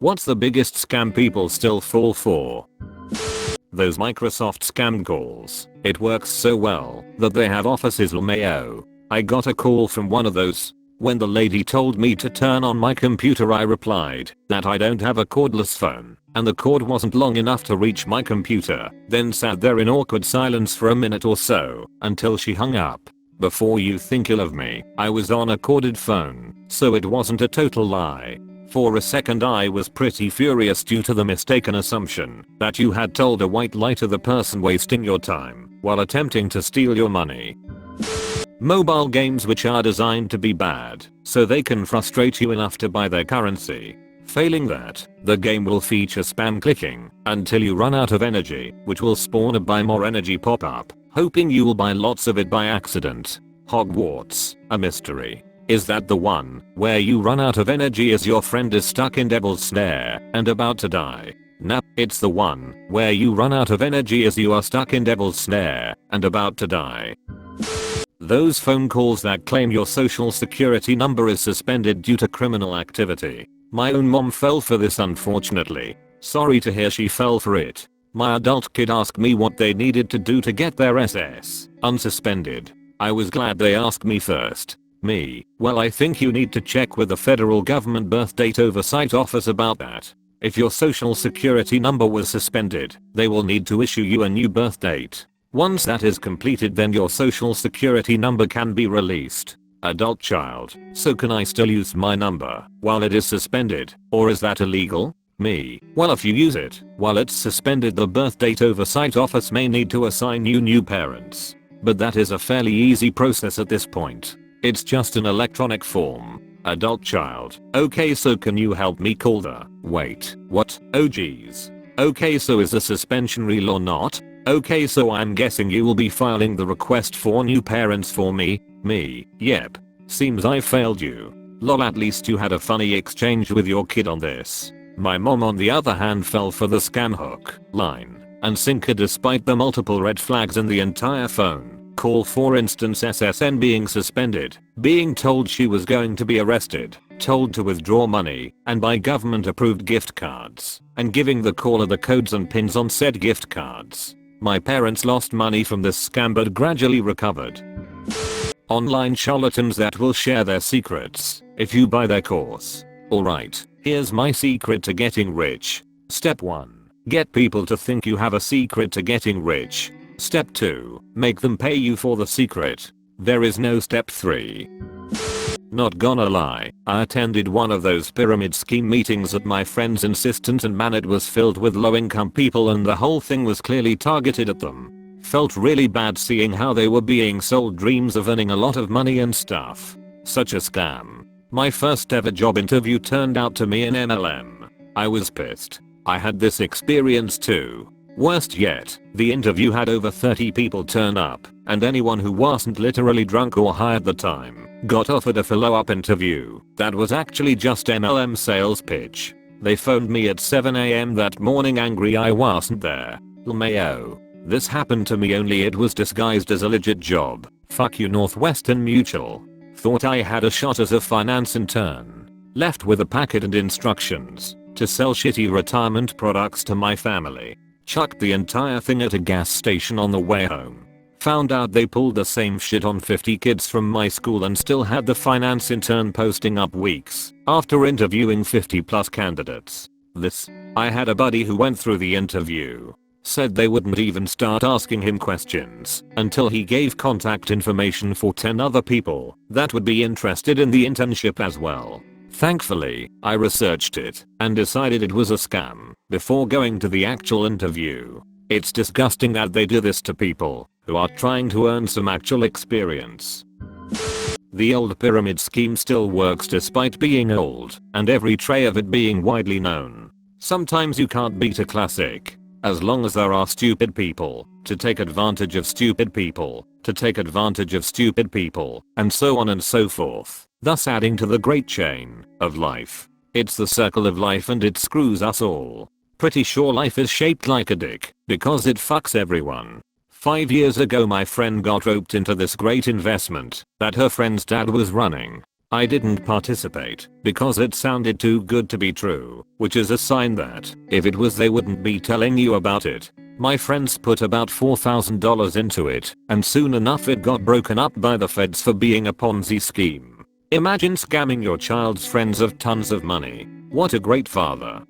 What's the biggest scam people still fall for? Those Microsoft scam calls. It works so well that they have offices LMAO. I got a call from one of those. When the lady told me to turn on my computer, I replied that I don't have a cordless phone and the cord wasn't long enough to reach my computer, then sat there in awkward silence for a minute or so until she hung up. Before you think ill of me, I was on a corded phone, so it wasn't a total lie. For a second I was pretty furious due to the mistaken assumption that you had told a white lie to the person wasting your time while attempting to steal your money. Mobile games which are designed to be bad, so they can frustrate you enough to buy their currency. Failing that, the game will feature spam clicking until you run out of energy, which will spawn a buy more energy pop-up, hoping you will buy lots of it by accident. Hogwarts, a mystery. Is that the one where you run out of energy as your friend is stuck in Devil's Snare and about to die? Nah, it's the one where you run out of energy as you are stuck in Devil's Snare and about to die. Those phone calls that claim your social security number is suspended due to criminal activity. My own mom fell for this, unfortunately. Sorry to hear she fell for it. My adult kid asked me what they needed to do to get their SS unsuspended. I was glad they asked me first. Me, well, I think you need to check with the federal government birth date oversight office about that. If your social security number was suspended, they will need to issue you a new birth date. Once that is completed, then your social security number can be released. Adult child, so can I still use my number while it is suspended, or is that illegal? Me, well, if you use it while it's suspended, the birth date oversight office may need to assign you new parents. But that is a fairly easy process at this point. It's just an electronic form. Adult child, okay, so can you help me call the— wait, what? Oh geez. Okay, so is the suspension real or not? Okay, so I'm guessing you will be filing the request for new parents for me? Me, yep. Seems I failed you. Lol, at least you had a funny exchange with your kid on this. My mom on the other hand fell for the scam hook, line, and sinker despite the multiple red flags in the entire phone call. For instance, SSN being suspended, being told she was going to be arrested, told to withdraw money and buy government approved gift cards, and giving the caller the codes and pins on said gift cards. My parents lost money from this scam but gradually recovered. Online charlatans that will share their secrets if you buy their course. Alright, here's my secret to getting rich. Step 1. Get people to think you have a secret to getting rich. Step 2. Make them pay you for the secret. There is no step 3. Not gonna lie, I attended one of those pyramid scheme meetings at my friend's insistence, and man, it was filled with low income people and the whole thing was clearly targeted at them. Felt really bad seeing how they were being sold dreams of earning a lot of money and stuff. Such a scam. My first ever job interview turned out to be an MLM. I was pissed. I had this experience too. Worst yet, the interview had over 30 people turn up, and anyone who wasn't literally drunk or high at the time got offered a follow-up interview that was actually just MLM sales pitch. They phoned me at 7 AM that morning angry I wasn't there. LMAO. This happened to me, only it was disguised as a legit job. Fuck you, Northwestern Mutual. Thought I had a shot as a finance intern. Left with a packet and instructions to sell shitty retirement products to my family. Chucked the entire thing at a gas station on the way home. Found out they pulled the same shit on 50 kids from my school and still had the finance intern posting up weeks after interviewing 50 plus candidates. I had a buddy who went through the interview. Said they wouldn't even start asking him questions until he gave contact information for 10 other people that would be interested in the internship as well. Thankfully, I researched it and decided it was a scam before going to the actual interview. It's disgusting that they do this to people who are trying to earn some actual experience. The old pyramid scheme still works despite being old and every tray of it being widely known. Sometimes you can't beat a classic. As long as there are stupid people to take advantage of stupid people to take advantage of stupid people, and so on and so forth, thus adding to the great chain of life. It's the circle of life and it screws us all. Pretty sure life is shaped like a dick because it fucks everyone. 5 years ago my friend got roped into this great investment that her friend's dad was running. I didn't participate because it sounded too good to be true, which is a sign that if it was they wouldn't be telling you about it. My friends put about $4,000 into it, and soon enough it got broken up by the feds for being a Ponzi scheme. Imagine scamming your child's friends of tons of money. What a great father.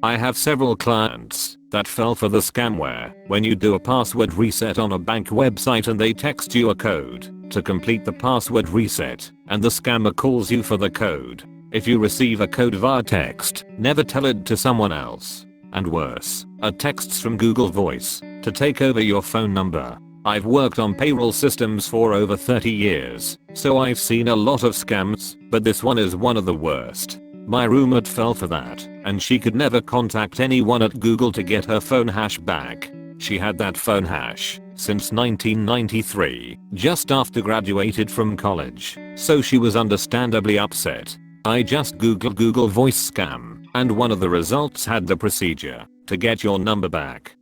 I have several clients that fell for the scamware when you do a password reset on a bank website and they text you a code to complete the password reset, and the scammer calls you for the code. If you receive a code via text, never tell it to someone else. And worse, texts from Google Voice to take over your phone number. I've worked on payroll systems for over 30 years, so I've seen a lot of scams, but this one is one of the worst. My roommate fell for that, and she could never contact anyone at Google to get her phone hash back. She had that phone hash since 1993, just after graduated from college, so she was understandably upset. I just googled Google Voice scam, and one of the results had the procedure to get your number back.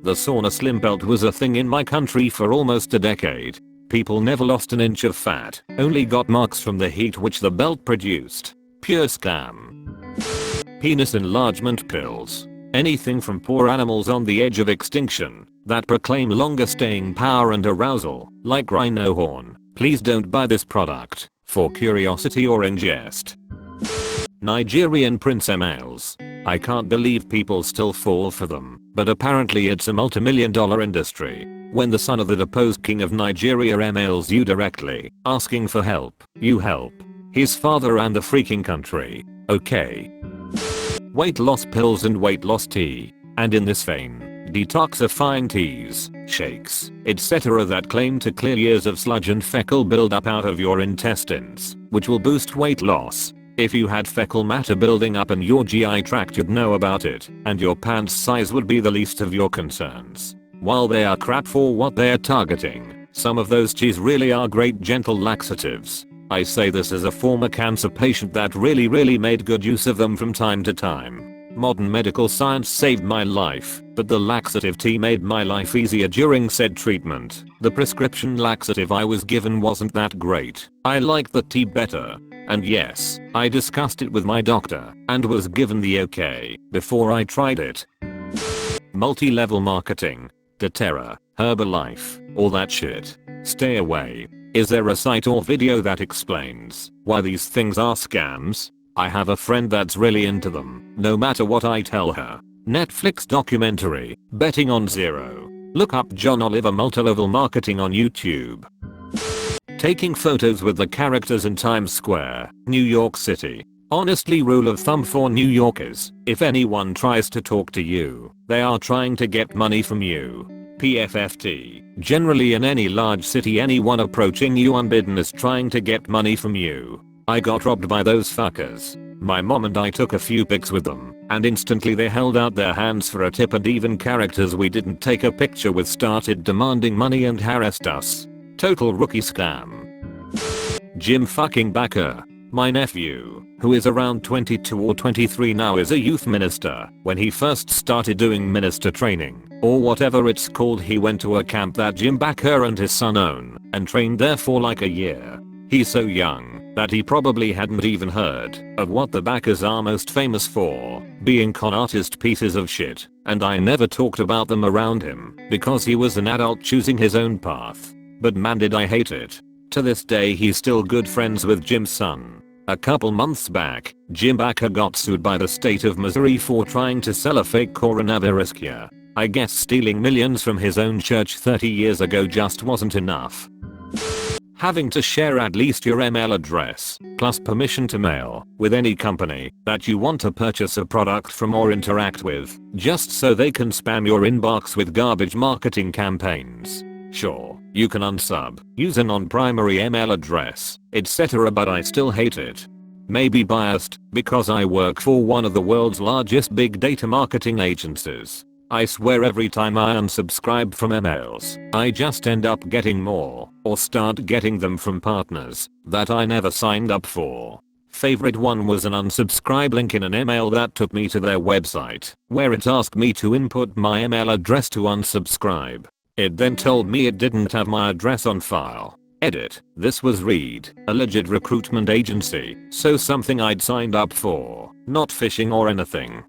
The sauna slim belt was a thing in my country for almost a decade. People never lost an inch of fat, only got marks from the heat which the belt produced. Pure scam. Penis enlargement pills. Anything from poor animals on the edge of extinction that proclaim longer staying power and arousal, like rhino horn. Please don't buy this product for curiosity or ingest. Nigerian prince emails. I can't believe people still fall for them, but apparently it's a multi-million-dollar industry. When the son of the deposed king of Nigeria emails you directly, asking for help, you help his father and the freaking country. Okay. Weight loss pills and weight loss tea. And in this vein, detoxifying teas, shakes, etc. that claim to clear years of sludge and fecal buildup out of your intestines, which will boost weight loss. If you had fecal matter building up in your GI tract, you'd know about it, and your pants size would be the least of your concerns. While they are crap for what they are targeting, some of those teas really are great gentle laxatives. I say this as a former cancer patient that really made good use of them from time to time. Modern medical science saved my life, but the laxative tea made my life easier during said treatment. The prescription laxative I was given wasn't that great. I liked the tea better. And yes, I discussed it with my doctor and was given the okay before I tried it. Multi-level marketing, doTERRA, Herbalife, all that shit. Stay away. Is there a site or video that explains why these things are scams? I have a friend that's really into them, no matter what I tell her. Netflix documentary, Betting on Zero. Look up John Oliver multi-level marketing on YouTube. Taking photos with the characters in Times Square, New York City. Honestly, rule of thumb for New Yorkers, if anyone tries to talk to you, they are trying to get money from you. PFFT. Generally in any large city, anyone approaching you unbidden is trying to get money from you. I got robbed by those fuckers. My mom and I took a few pics with them, and instantly they held out their hands for a tip, and even characters we didn't take a picture with started demanding money and harassed us. Total rookie scam. Jim fucking Bakker. My nephew, who is around 22 or 23 now, is a youth minister. When he first started doing minister training, or whatever it's called, he went to a camp that Jim Bakker and his son own, and trained there for like a year. He's so young that he probably hadn't even heard of what the Bakkers are most famous for, being con artist pieces of shit, and I never talked about them around him because he was an adult choosing his own path. But man, did I hate it. To this day he's still good friends with Jim's son. A couple months back, Jim Bakker got sued by the state of Missouri for trying to sell a fake coronavirus cure. I guess stealing millions from his own church 30 years ago just wasn't enough. Having to share at least your email address, plus permission to mail, with any company that you want to purchase a product from or interact with, just so they can spam your inbox with garbage marketing campaigns. Sure, you can unsub, use a non-primary email address, etc., but I still hate it. Maybe biased, because I work for one of the world's largest big data marketing agencies. I swear every time I unsubscribe from emails, I just end up getting more, or start getting them from partners that I never signed up for. Favorite one was an unsubscribe link in an email that took me to their website, where it asked me to input my email address to unsubscribe. It then told me it didn't have my address on file. Edit. This was Reed, a legit recruitment agency, so something I'd signed up for, not phishing or anything.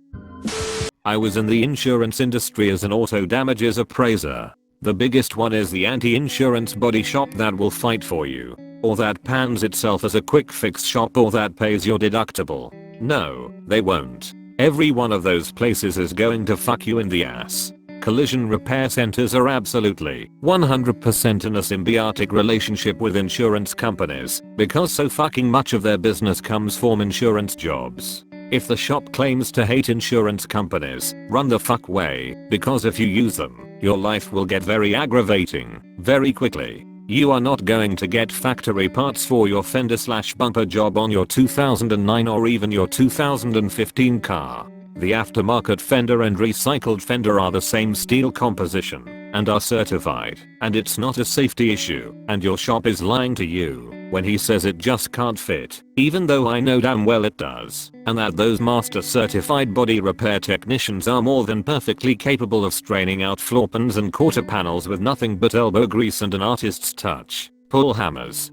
I was in the insurance industry as an auto damages appraiser. The biggest one is the anti-insurance body shop that will fight for you, or that pans itself as a quick fix shop, or that pays your deductible. No, they won't. Every one of those places is going to fuck you in the ass. Collision repair centers are absolutely 100% in a symbiotic relationship with insurance companies because so fucking much of their business comes from insurance jobs. If the shop claims to hate insurance companies, run the fuck away, because if you use them, your life will get very aggravating very quickly. You are not going to get factory parts for your fender/bumper job on your 2009 or even your 2015 car. The aftermarket fender and recycled fender are the same steel composition and are certified, and it's not a safety issue, and your shop is lying to you when he says it just can't fit, even though I know damn well it does, and that those master certified body repair technicians are more than perfectly capable of straining out floor pans and quarter panels with nothing but elbow grease and an artist's touch, pull hammers,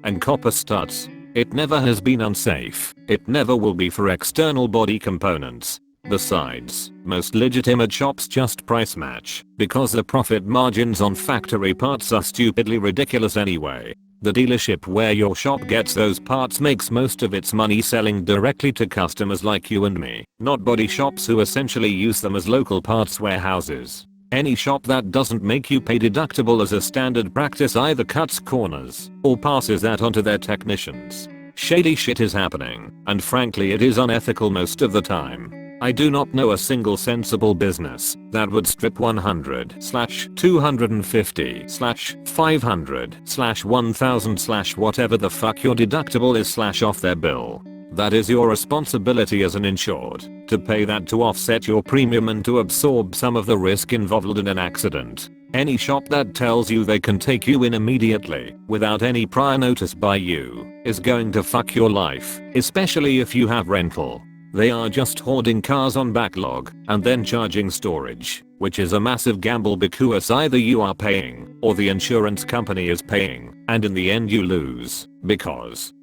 and copper studs. It never has been unsafe. It never will be for external body components. Besides, most legitimate shops just price match because the profit margins on factory parts are stupidly ridiculous anyway. The dealership where your shop gets those parts makes most of its money selling directly to customers like you and me, not body shops who essentially use them as local parts warehouses. Any shop that doesn't make you pay deductible as a standard practice either cuts corners or passes that on to their technicians. Shady shit is happening, and frankly it is unethical most of the time. I do not know a single sensible business that would strip 100/250/500/1000/ whatever the fuck your deductible is off their bill. That is your responsibility as an insured, to pay that to offset your premium and to absorb some of the risk involved in an accident. Any shop that tells you they can take you in immediately, without any prior notice by you, is going to fuck your life, especially if you have rental. They are just hoarding cars on backlog and then charging storage, which is a massive gamble because either you are paying or the insurance company is paying, and in the end you lose because,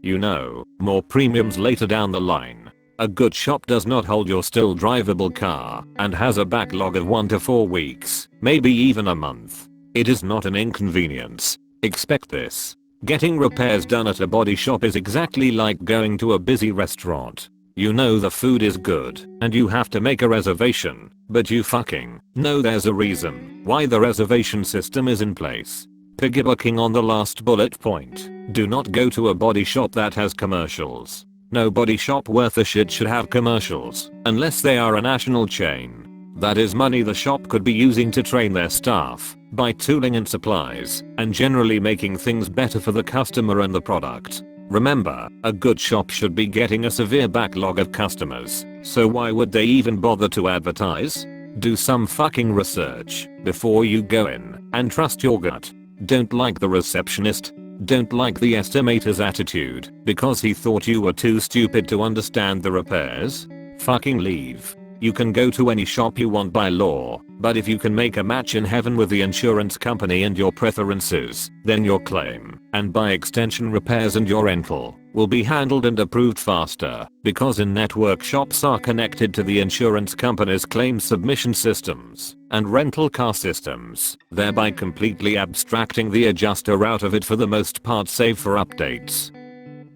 more premiums later down the line. A good shop does not hold your still drivable car and has a backlog of 1 to 4 weeks, maybe even a month. It is not an inconvenience. Expect this. Getting repairs done at a body shop is exactly like going to a busy restaurant. You know the food is good and you have to make a reservation, but you fucking know there's a reason why the reservation system is in place. Piggybacking on the last bullet point, do not go to a body shop that has commercials. No body shop worth a shit should have commercials, unless they are a national chain. That is money the shop could be using to train their staff, buy tooling and supplies, and generally making things better for the customer and the product. Remember, a good shop should be getting a severe backlog of customers, so why would they even bother to advertise? Do some fucking research before you go in, and trust your gut. Don't like the receptionist. Don't like the estimator's attitude because he thought you were too stupid to understand the repairs. Fucking leave. You can go to any shop you want by law, but if you can make a match in heaven with the insurance company and your preferences, then your claim, and by extension repairs and your rental, will be handled and approved faster, because in-network shops are connected to the insurance company's claim submission systems and rental car systems, thereby completely abstracting the adjuster out of it for the most part save for updates,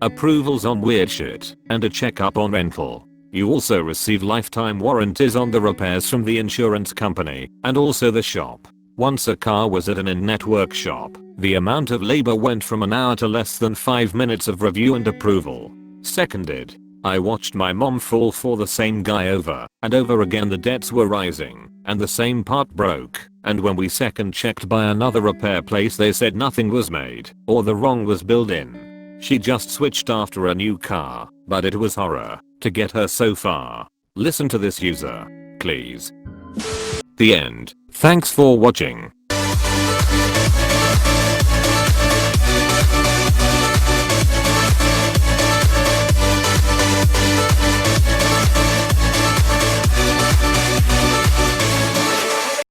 approvals on weird shit, and a checkup on rental. You also receive lifetime warranties on the repairs from the insurance company and also the shop. Once a car was at an in-network shop, the amount of labor went from an hour to less than 5 minutes of review and approval. Seconded. I watched my mom fall for the same guy over and over again. The debts were rising and the same part broke, and when we second checked by another repair place they said nothing was made or the wrong was built in. She just switched after a new car, but it was horror to get her so far. Listen to this user, please. The end. Thanks for watching.